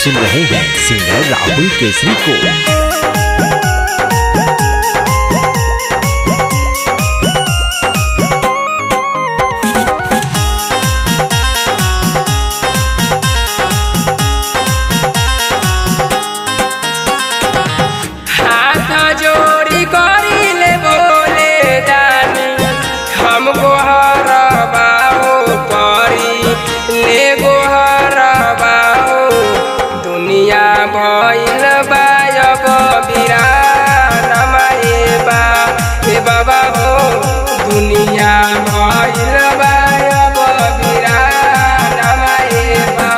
सुन रहे हैं सिंगर राहुल केसरी को। भइल बायब बिरान माएबा हे बाबा हो दुनिया भइल बायब बिरान माएबा।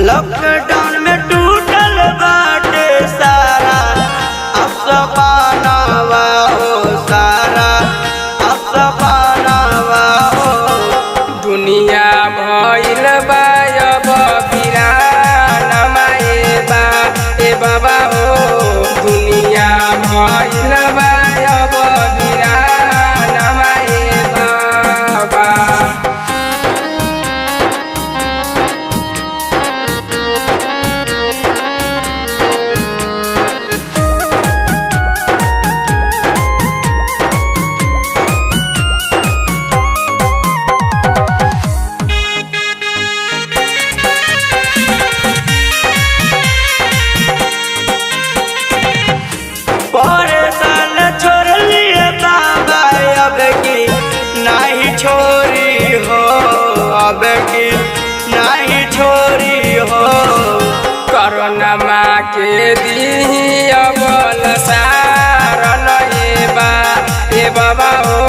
लॉकडाउन में टूटल बाटे सारा अब सपनावा हो सारा अब सपनावा हो दुनिया भइल बायब बिरान माएबा ए बाबा हो दुनिया भइल बायब बिरान माएबा। अब की नहीं छोरी हो कोरोना माँ के दी अबल सारन ए बाबा हो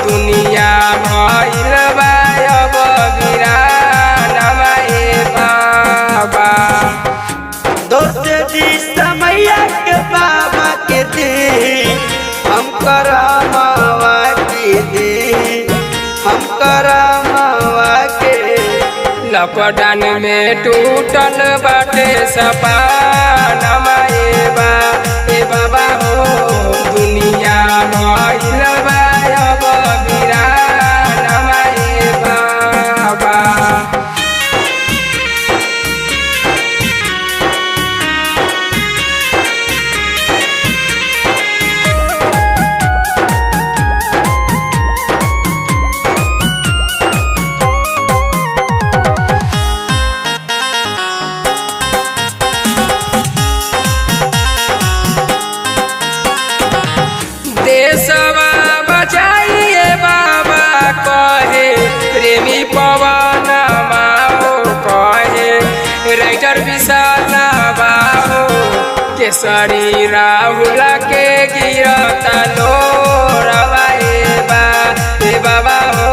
दुनिया भइल बायब बिरान ए बाबा। दोस्त दी समैया के बाबा के दी हम करमावा की दी हम करमावा के। लॉकडाउन में टूटल बाटे सपन माएबा ए बाबा हो दुनिया भइल बायब बिरान ए बाबा। देशवा बचाइए बाबा कहे प्रेमी पवन माओ कहे राइटर विशाल बाहो केसरी राहुल के गिरता लो रवाएबा ए बाबा हो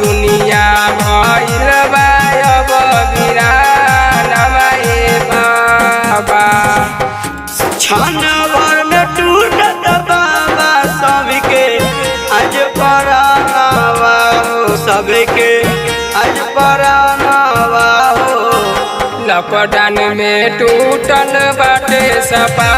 दुनिया भइल बायब बिरान ए बाबा। क्षण भर में टूटत बाबा सबके आज परानावा हो सबके आज परानावा हो। लॉकडाउन में टूटल बाटे सपा